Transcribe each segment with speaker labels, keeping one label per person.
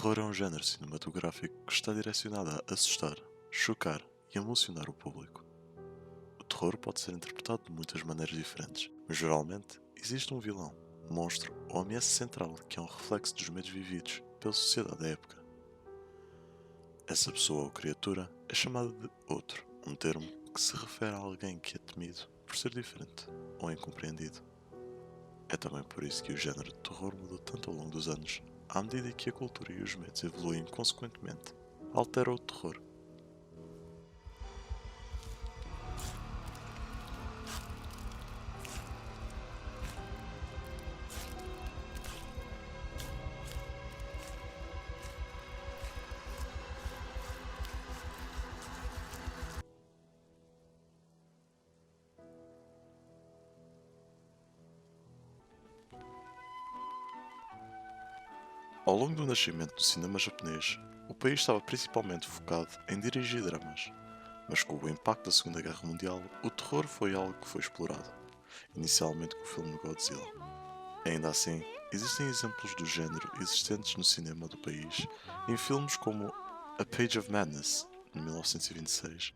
Speaker 1: Terror é um género cinematográfico que está direcionado a assustar, chocar e emocionar o público. O terror pode ser interpretado de muitas maneiras diferentes, mas geralmente existe um vilão, monstro ou ameaça central que é um reflexo dos medos vividos pela sociedade da época. Essa pessoa ou criatura é chamada de outro, um termo que se refere a alguém que é temido por ser diferente ou incompreendido. É também por isso que o género de terror mudou tanto ao longo dos anos, à medida que a cultura e os medos evoluem consequentemente, altera o terror. Ao longo do nascimento do cinema japonês, o país estava principalmente focado em dirigir dramas, mas com o impacto da Segunda Guerra Mundial, o terror foi algo que foi explorado, inicialmente com o filme Godzilla. Ainda assim, existem exemplos do género existentes no cinema do país em filmes como A Page of Madness, de 1926.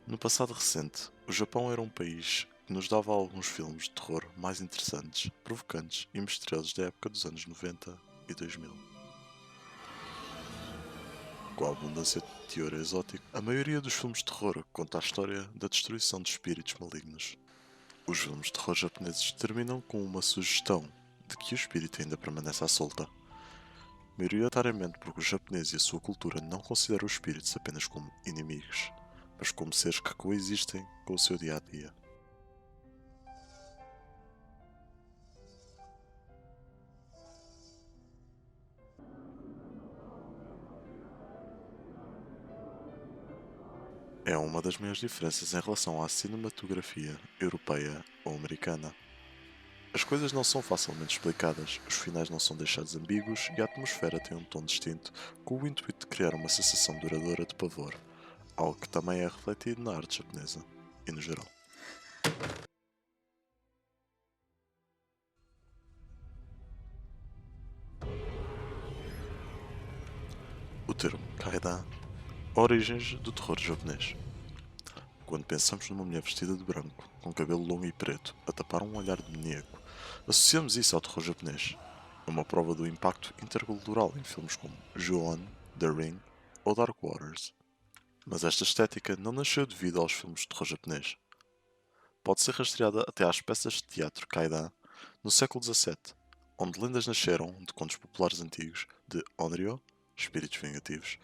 Speaker 1: No passado recente, o Japão era um país que nos dava alguns filmes de terror mais interessantes, provocantes e misteriosos da época dos anos 90 e 2000. Com a abundância de teor exótico, a maioria dos filmes de terror conta a história da destruição de espíritos malignos. Os filmes de terror japoneses terminam com uma sugestão de que o espírito ainda permanece à solta, maioritariamente porque os japoneses e a sua cultura não consideram os espíritos apenas como inimigos, mas como seres que coexistem com o seu dia a dia. É uma das maiores diferenças em relação à cinematografia europeia ou americana. As coisas não são facilmente explicadas, os finais não são deixados ambíguos e a atmosfera tem um tom distinto, com o intuito de criar uma sensação duradoura de pavor, algo que também é refletido na arte japonesa e no geral. O termo Kaidan, origens do terror japonês. Quando pensamos numa mulher vestida de branco, com cabelo longo e preto, a tapar um olhar demoníaco, associamos isso ao terror japonês. É uma prova do impacto intercultural em filmes como Ju-On, The Ring ou Dark Waters. Mas esta estética não nasceu devido aos filmes de terror japonês. Pode ser rastreada até às peças de teatro Kaidan no século XVII, onde lendas nasceram de contos populares antigos de Onryo, espíritos vingativos,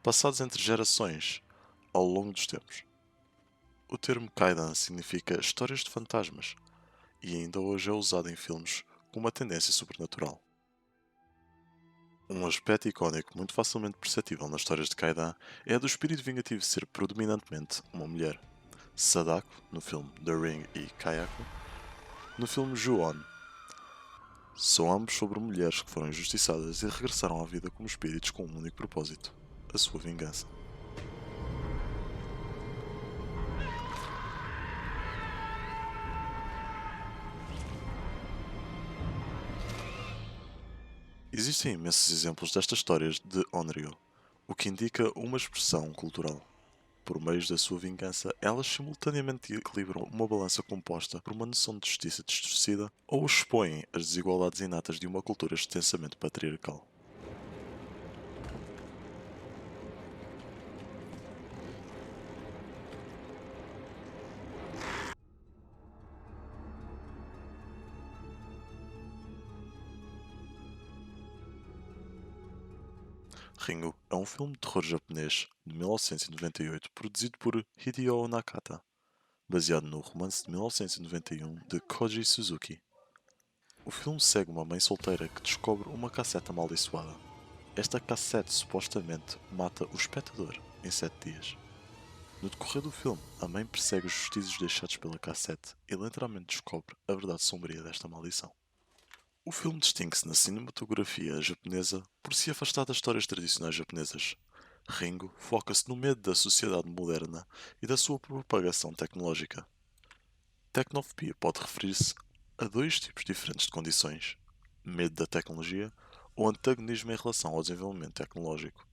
Speaker 1: passados entre gerações ao longo dos tempos. O termo Kaidan significa histórias de fantasmas e ainda hoje é usado em filmes com uma tendência sobrenatural. Um aspecto icónico muito facilmente perceptível nas histórias de Kaidan é a do espírito vingativo ser predominantemente uma mulher. Sadako, no filme The Ring, e Kayako, no filme Ju-On. São ambos sobre mulheres que foram injustiçadas e regressaram à vida como espíritos com um único propósito: a sua vingança. Existem imensos exemplos destas histórias de Onryo, o que indica uma expressão cultural. Por meio da sua vingança, elas simultaneamente equilibram uma balança composta por uma noção de justiça distorcida ou expõem as desigualdades inatas de uma cultura extensamente patriarcal. Ringo é um filme de terror japonês de 1998 produzido por Hideo Nakata, baseado no romance de 1991 de Koji Suzuki. O filme segue uma mãe solteira que descobre uma cassete amaldiçoada. Esta cassete supostamente mata o espectador em 7 dias. No decorrer do filme, a mãe persegue os vestígios deixados pela cassete e lentamente descobre a verdade sombria desta maldição. O filme distingue-se na cinematografia japonesa por se afastar das histórias tradicionais japonesas. Ringo foca-se no medo da sociedade moderna e da sua propagação tecnológica. Tecnofobia pode referir-se a dois tipos diferentes de condições: medo da tecnologia ou antagonismo em relação ao desenvolvimento tecnológico.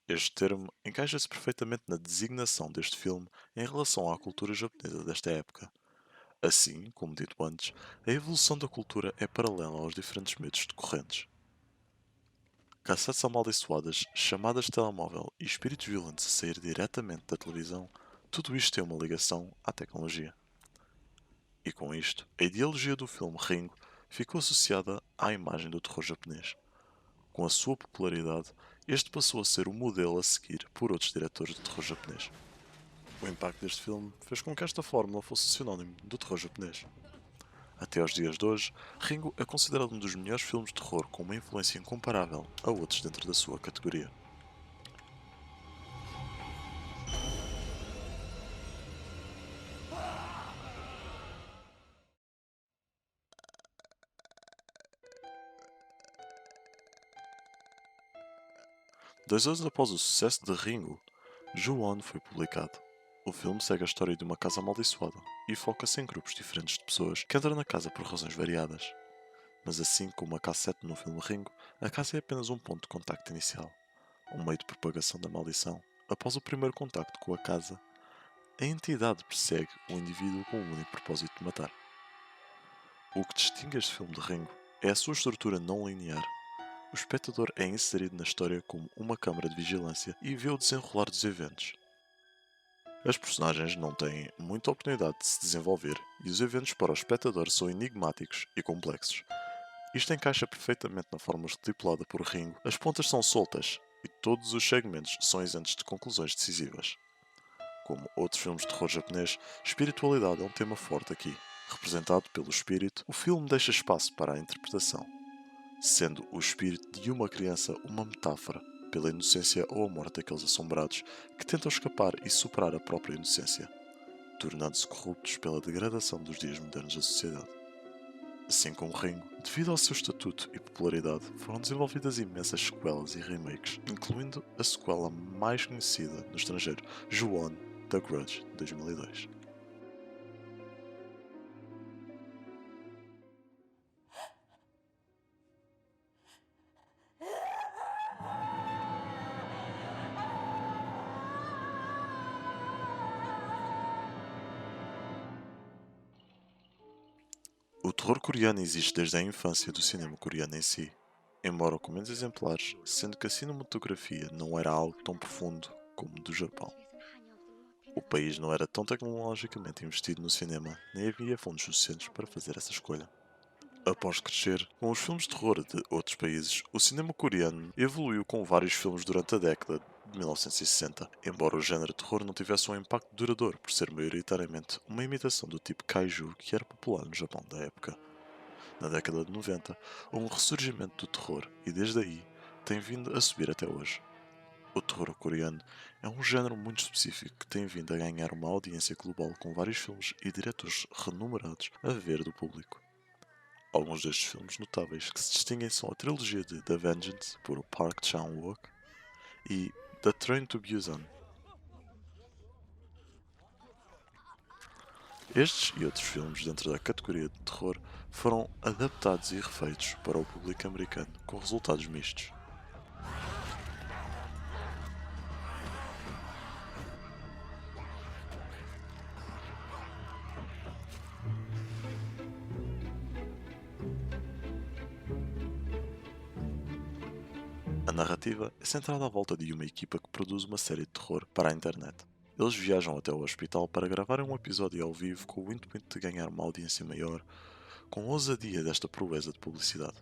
Speaker 1: Este termo encaixa-se perfeitamente na designação deste filme em relação à cultura japonesa desta época. Assim, como dito antes, a evolução da cultura é paralela aos diferentes medos decorrentes. Cassetes amaldiçoadas, chamadas de telemóvel e espíritos violentos a sair diretamente da televisão, tudo isto tem uma ligação à tecnologia. E com isto, a ideologia do filme Ringo ficou associada à imagem do terror japonês. Com a sua popularidade, este passou a ser o modelo a seguir por outros diretores de terror japonês. O impacto deste filme fez com que esta fórmula fosse sinónimo do terror japonês. Até aos dias de hoje, Ringo é considerado um dos melhores filmes de terror com uma influência incomparável a outros dentro da sua categoria. Dois anos após o sucesso de Ringo, Ju-On foi publicado. O filme segue a história de uma casa amaldiçoada e foca-se em grupos diferentes de pessoas que entram na casa por razões variadas. Mas assim como a cassete no filme Ringo, a casa é apenas um ponto de contacto inicial, um meio de propagação da maldição. Após o primeiro contacto com a casa, a entidade persegue o indivíduo com o único propósito de matar. O que distingue este filme de Ringo é a sua estrutura não linear. O espectador é inserido na história como uma câmara de vigilância e vê o desenrolar dos eventos. As personagens não têm muita oportunidade de se desenvolver e os eventos para o espectador são enigmáticos e complexos. Isto encaixa perfeitamente na forma estipulada por Ringo. As pontas são soltas e todos os segmentos são isentos de conclusões decisivas. Como outros filmes de terror japonês, espiritualidade é um tema forte aqui. Representado pelo espírito, o filme deixa espaço para a interpretação, sendo o espírito de uma criança uma metáfora pela inocência ou a morte daqueles assombrados que tentam escapar e superar a própria inocência, tornando-se corruptos pela degradação dos dias modernos da sociedade. Assim como Ringo, devido ao seu estatuto e popularidade, foram desenvolvidas imensas sequelas e remakes, incluindo a sequela mais conhecida no estrangeiro, Ju-On: The Grudge, de 2002. O terror coreano existe desde a infância do cinema coreano em si, embora com menos exemplares, sendo que a cinematografia não era algo tão profundo como o do Japão. O país não era tão tecnologicamente investido no cinema, nem havia fundos suficientes para fazer essa escolha. Após crescer com os filmes de terror de outros países, o cinema coreano evoluiu com vários filmes durante a década de 1960, embora o género de terror não tivesse um impacto duradouro por ser maioritariamente uma imitação do tipo kaiju que era popular no Japão da época. Na década de 90, houve um ressurgimento do terror e desde aí tem vindo a subir até hoje. O terror coreano é um género muito específico que tem vindo a ganhar uma audiência global com vários filmes e diretores renumerados a ver do público. Alguns destes filmes notáveis que se distinguem são a trilogia de The Vengeance, por Park Chan-wook, e The Train to Busan. Estes e outros filmes dentro da categoria de terror foram adaptados e refeitos para o público americano com resultados mistos. A narrativa é centrada à volta de uma equipa que produz uma série de terror para a internet. Eles viajam até o hospital para gravarem um episódio ao vivo com o intuito de ganhar uma audiência maior, com a ousadia desta proeza de publicidade.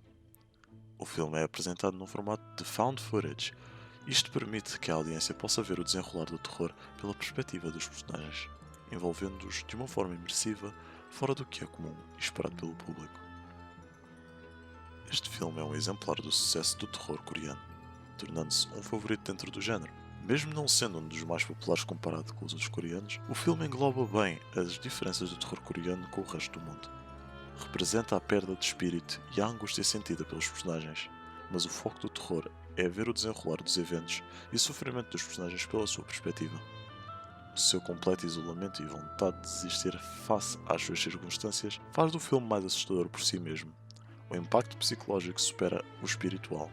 Speaker 1: O filme é apresentado num formato de found footage. Isto permite que a audiência possa ver o desenrolar do terror pela perspectiva dos personagens, envolvendo-os de uma forma imersiva, fora do que é comum e esperado pelo público. Este filme é um exemplar do sucesso do terror coreano, tornando-se um favorito dentro do género. Mesmo não sendo um dos mais populares comparado com os outros coreanos, o filme engloba bem as diferenças do terror coreano com o resto do mundo. Representa a perda de espírito e a angústia sentida pelos personagens, mas o foco do terror é ver o desenrolar dos eventos e o sofrimento dos personagens pela sua perspectiva. O seu completo isolamento e vontade de desistir face às suas circunstâncias faz do filme mais assustador por si mesmo, o impacto psicológico supera o espiritual.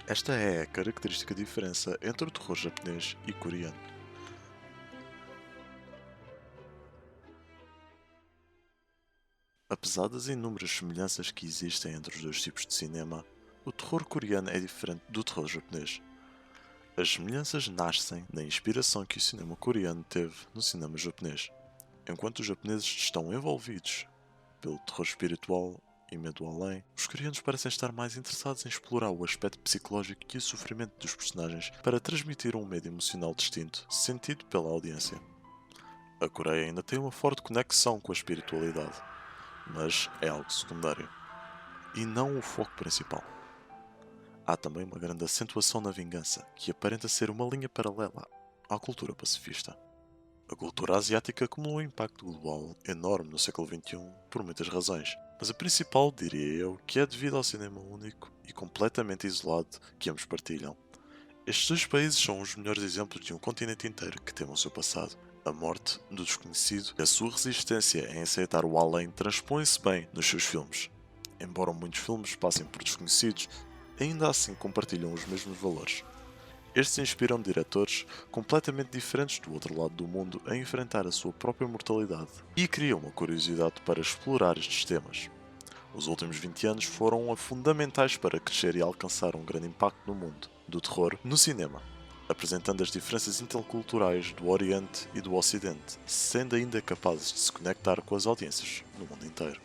Speaker 1: Esta é a característica diferença entre o terror japonês e coreano. Apesar das inúmeras semelhanças que existem entre os dois tipos de cinema, o terror coreano é diferente do terror japonês. As semelhanças nascem na inspiração que o cinema coreano teve no cinema japonês. Enquanto os japoneses estão envolvidos pelo terror espiritual e medo ao além, os coreanos parecem estar mais interessados em explorar o aspecto psicológico e o sofrimento dos personagens para transmitir um medo emocional distinto, sentido pela audiência. A Coreia ainda tem uma forte conexão com a espiritualidade, mas é algo secundário, e não o foco principal. Há também uma grande acentuação na vingança, que aparenta ser uma linha paralela à cultura pacifista. A cultura asiática acumulou um impacto global enorme no século XXI por muitas razões, mas a principal, diria eu, que é devido ao cinema único e completamente isolado que ambos partilham. Estes dois países são os melhores exemplos de um continente inteiro que teme o seu passado. A morte do desconhecido e a sua resistência em aceitar o além transpõe-se bem nos seus filmes. Embora muitos filmes passem por desconhecidos, ainda assim compartilham os mesmos valores. Estes inspiram diretores completamente diferentes do outro lado do mundo a enfrentar a sua própria mortalidade e criam uma curiosidade para explorar estes temas. Os últimos 20 anos foram fundamentais para crescer e alcançar um grande impacto no mundo do terror no cinema, apresentando as diferenças interculturais do Oriente e do Ocidente, sendo ainda capazes de se conectar com as audiências no mundo inteiro.